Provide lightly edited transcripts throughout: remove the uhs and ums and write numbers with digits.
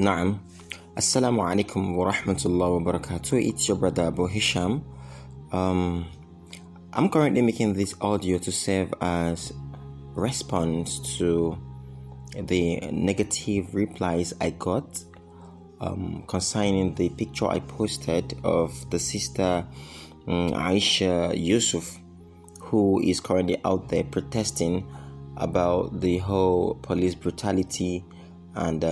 Naam. Assalamu alaikum wa rahmatullahi wa barakatuh. It's your brother Abu Hisham. I'm currently making this audio to serve as response to the negative replies I got concerning the picture I posted of the sister Aisha Yusuf, who is currently out there protesting about the whole police brutality and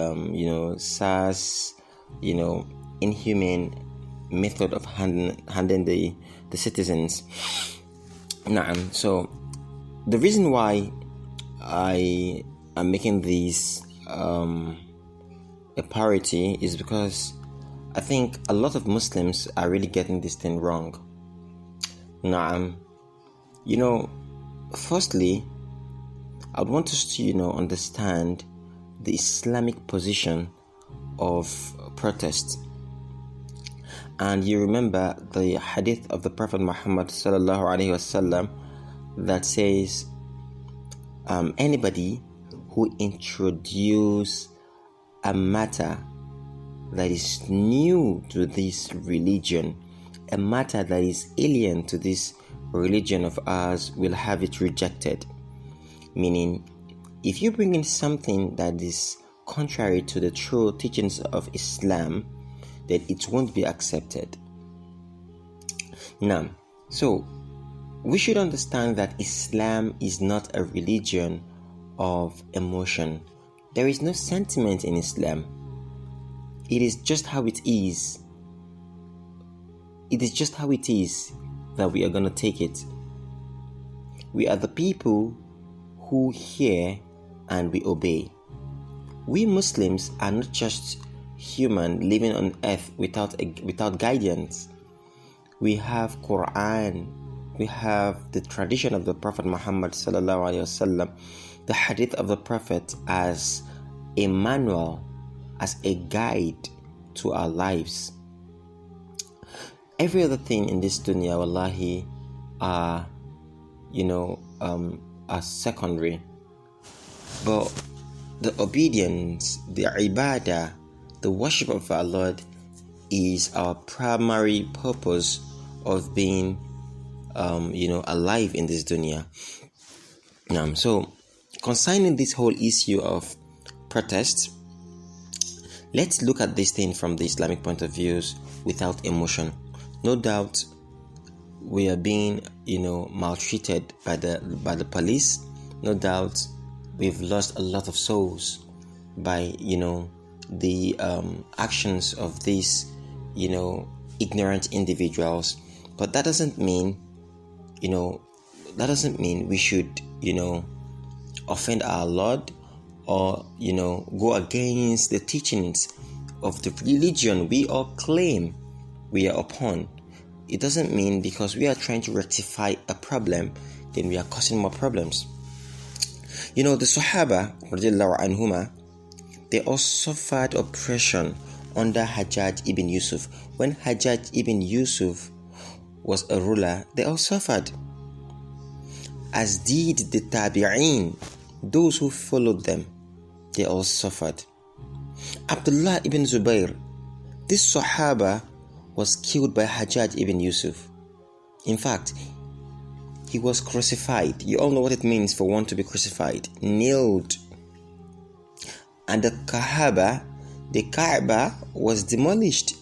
SARS, inhumane method of handling the citizens. So the reason why I am making this a priority is because I think a lot of Muslims are really getting this thing wrong. Firstly, I would want us to understand the Islamic position of protest. And you remember the hadith of the Prophet Muhammad sallallahu alaihi wasallam that says anybody who introduces a matter that is new to this religion, a matter that is alien to this religion of ours, will have it rejected. Meaning, if you bring in something that is contrary to the true teachings of Islam, then it won't be accepted. Now, so we should understand that Islam is not a religion of emotion. There is no sentiment in Islam. It is just how it is. It is just how it is that we are going to take it. We are the people who hear and we obey. We Muslims are not just human living on earth without guidance. We have Quran, we have the tradition of the Prophet Muhammad sallallahu alaihi wasallam, the hadith of the Prophet as a manual, as a guide to our lives. Every other thing in this dunya, wallahi, are secondary. But the obedience, the ibadah, the worship of our Lord is our primary purpose of being alive in this dunya. So concerning this whole issue of protest, let's look at this thing from the Islamic point of view without emotion. No doubt we are being maltreated by the police. No doubt we've lost a lot of souls by the actions of these ignorant individuals. But that doesn't mean we should offend our Lord or go against the teachings of the religion we all claim we are upon. It doesn't mean because we are trying to rectify a problem, then we are causing more problems. The Sahaba, radiallahu anhuma, they all suffered oppression under Hajjaj ibn Yusuf. When Hajjaj ibn Yusuf was a ruler, they all suffered. As did the Tabi'een, those who followed them, they all suffered. Abdullah ibn Zubayr, this Sahaba, was killed by Hajjaj ibn Yusuf. In fact, he was crucified. You all know what it means for one to be crucified. Nailed. And the Kaaba was demolished.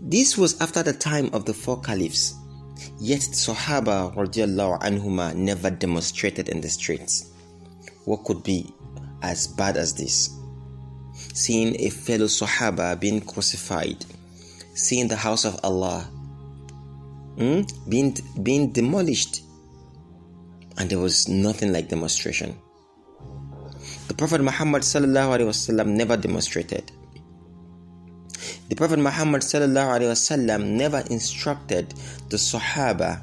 This was after the time of the four caliphs. Yet the Sahaba radiallahu anhuma never demonstrated in the streets. What could be as bad as this? Seeing a fellow Sahaba being crucified, seeing the house of Allah being demolished, and there was nothing like demonstration. The Prophet Muhammad sallallahu alaihi wasallam never demonstrated. The Prophet Muhammad sallallahu alaihi wasallam never instructed the Sahaba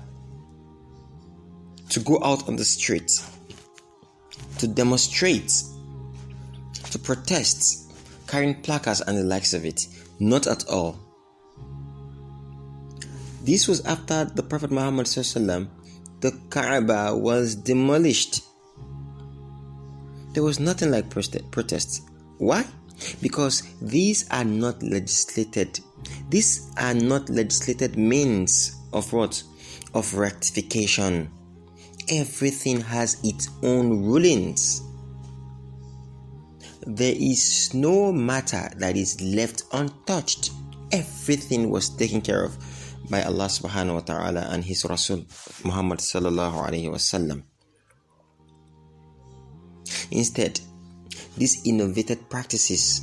to go out on the street to demonstrate, to protest, carrying placards and the likes of it. Not at all. This was after the Prophet Muhammad sallallahu alaihi wasallam, the Kaaba was demolished. There was nothing like protests. Why? Because these are not legislated. These are not legislated means of what? Of rectification. Everything has its own rulings. There is no matter that is left untouched. Everything was taken care of by Allah subhanahu wa ta'ala and His Rasul Muhammad sallallahu alayhi wasallam. Instead, these innovated practices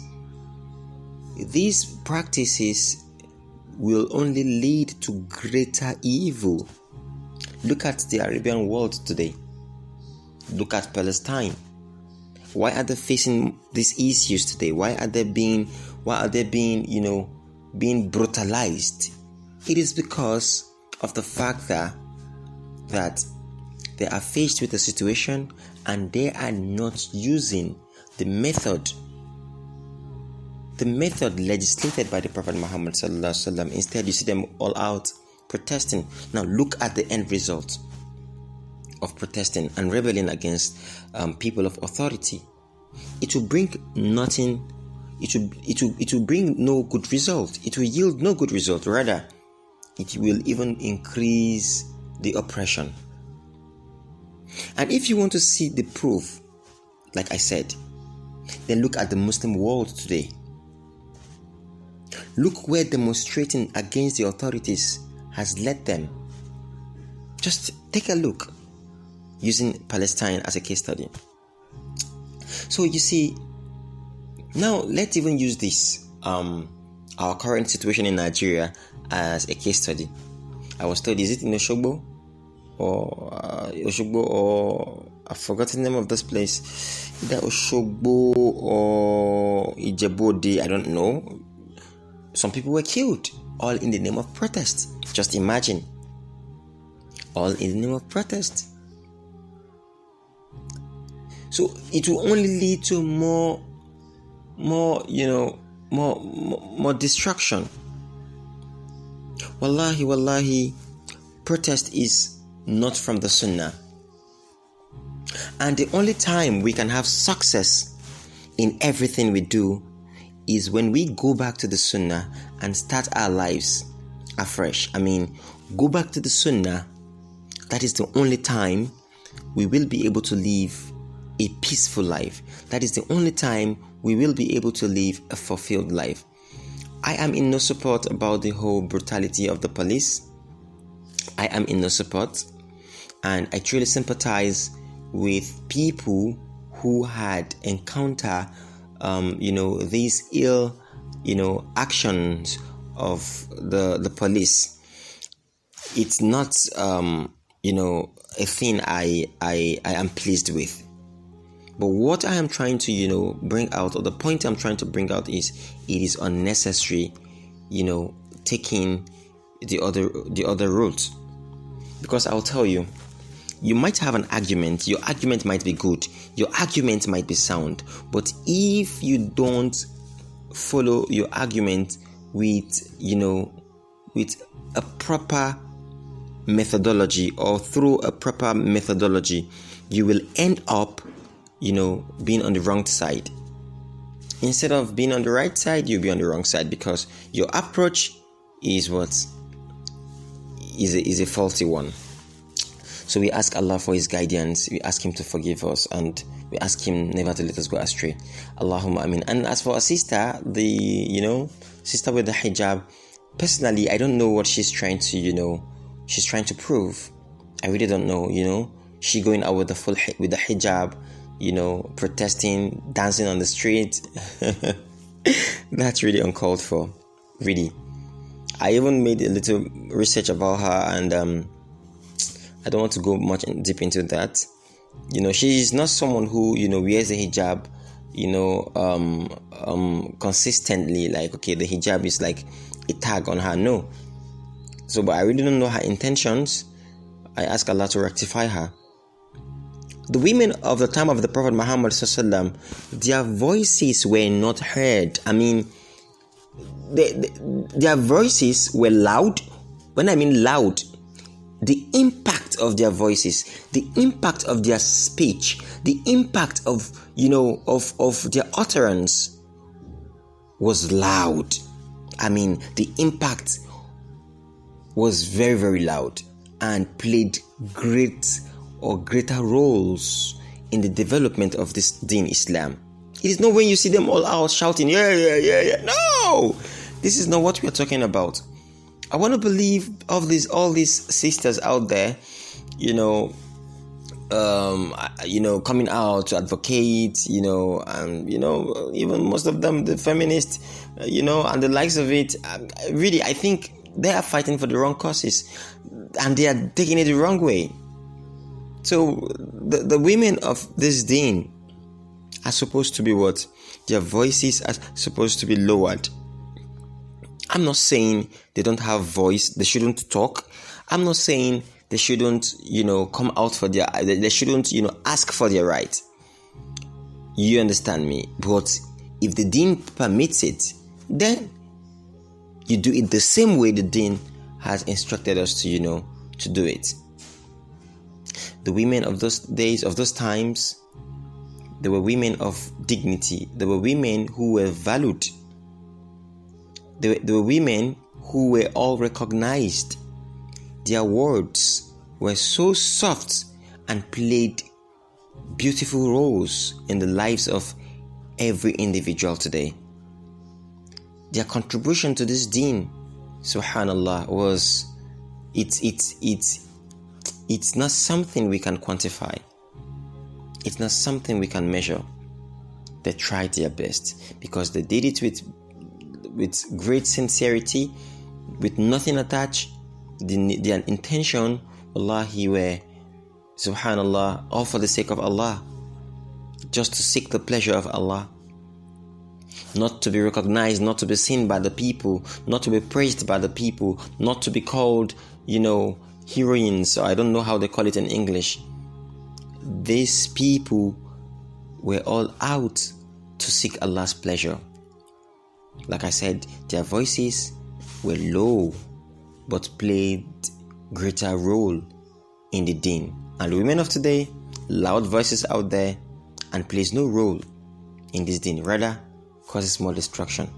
will only lead to greater evil. Look at the Arabian world today. Look at Palestine. Why are they facing these issues today? Why are they being brutalized? It is because of the fact that they are faced with a situation and they are not using the method legislated by the Prophet Muhammad sallallahu alaihi wasallam. Instead, you see them all out protesting. Now look at the end result of protesting and rebelling against people of authority. It will bring nothing. It will bring no good result. It will yield no good result. Rather, it will even increase the oppression. And if you want to see the proof, like I said, then look at the Muslim world today. Look where demonstrating against the authorities has led them. Just take a look, using Palestine as a case study. So you see, now let's even use this, our current situation in Nigeria as a case study. I was told, is it in Oshogbo? Or I've forgotten the name of this place. Either Oshogbo or Ijebode, I don't know. Some people were killed, all in the name of protest. Just imagine. All in the name of protest. So it will only lead to more destruction. Wallahi, protest is not from the Sunnah. And the only time we can have success in everything we do is when we go back to the Sunnah and start our lives afresh. Go back to the Sunnah. That is the only time we will be able to live a peaceful life. That is the only time we will be able to live a fulfilled life. I am in no support about the whole brutality of the police. I am in no support. And I truly sympathize with people who had encountered these ill actions of the police. It's not a thing I am pleased with. But what I am trying to bring out, or the point I'm trying to bring out, is it is unnecessary taking the other route. Because I'll tell you, you might have an argument, your argument might be good, your argument might be sound, but if you don't follow your argument with a proper methodology, or through a proper methodology, you will end up being on the wrong side. Instead of being on the right side, you'll be on the wrong side, because your approach is a faulty one. So we ask Allah for His guidance, we ask Him to forgive us, and we ask Him never to let us go astray. Allahumma amin. And as for a sister, the sister with the hijab, personally, I don't know what she's trying to prove. I really don't know. She going out with the hijab, protesting, dancing on the street. That's really uncalled for, really. I even made a little research about her, and I don't want to go much deep into that. She is not someone who wears the hijab consistently, like, okay, the hijab is like a tag on her. No. So, but I really don't know her intentions. I ask Allah to rectify her. The women of the time of the Prophet Muhammad sallallahu alaihi wasallam, their voices were not heard. Their voices were loud. When I mean loud, the impact of their voices, the impact of their speech, the impact of their utterance was loud. I mean, the impact was very, very loud and played greater roles in the development of this deen Islam. It is not when you see them all out shouting, yeah. No! This is not what we are talking about. I want to believe all these sisters out there, coming out to advocate, and even most of them, the feminists, and the likes of it. Really, I think they are fighting for the wrong causes, and they are taking it the wrong way. So the women of this deen are supposed to be what? Their voices are supposed to be lowered. I'm not saying they don't have voice, they shouldn't talk. I'm not saying they shouldn't, come out for they shouldn't, ask for their right. You understand me? But if the deen permits it, then you do it the same way the deen has instructed us to, to do it. The women of those days, of those times, they were women of dignity. They were women who were valued. They were women who were all recognized. Their words were so soft and played beautiful roles in the lives of every individual today. Their contribution to this deen, subhanallah, was it's not something we can quantify. It's not something we can measure. They tried their best because they did it with great sincerity, with nothing attached. Their intention, wallahi, were, subhanallah, all for the sake of Allah, just to seek the pleasure of Allah, not to be recognized, not to be seen by the people, not to be praised by the people, not to be called, heroines, or I don't know how they call it in English. These people were all out to seek Allah's pleasure. Like I said, their voices were low but played greater role in the deen. And the women of today, loud voices out there and plays no role in this deen, rather causes more destruction.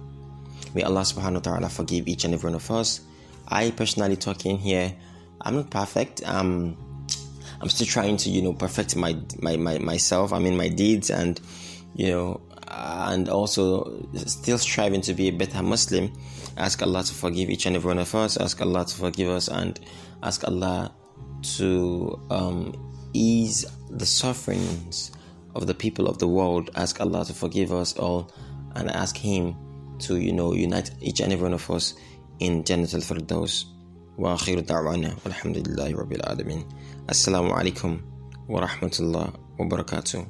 May Allah subhanahu wa ta'ala forgive each and every one of us. I personally talking here, I'm not perfect. I'm still trying to, perfect myself. I mean, my deeds, and and also still striving to be a better Muslim. Ask Allah to forgive each and every one of us. Ask Allah to forgive us, and ask Allah to ease the sufferings of the people of the world. Ask Allah to forgive us all, and ask Him to, unite each and every one of us in Jannatul Firdaus. Wa akhiru da'wana walhamdulillahi rabbil alamin. Assalamu alaikum wa rahmatullah wa barakatuh.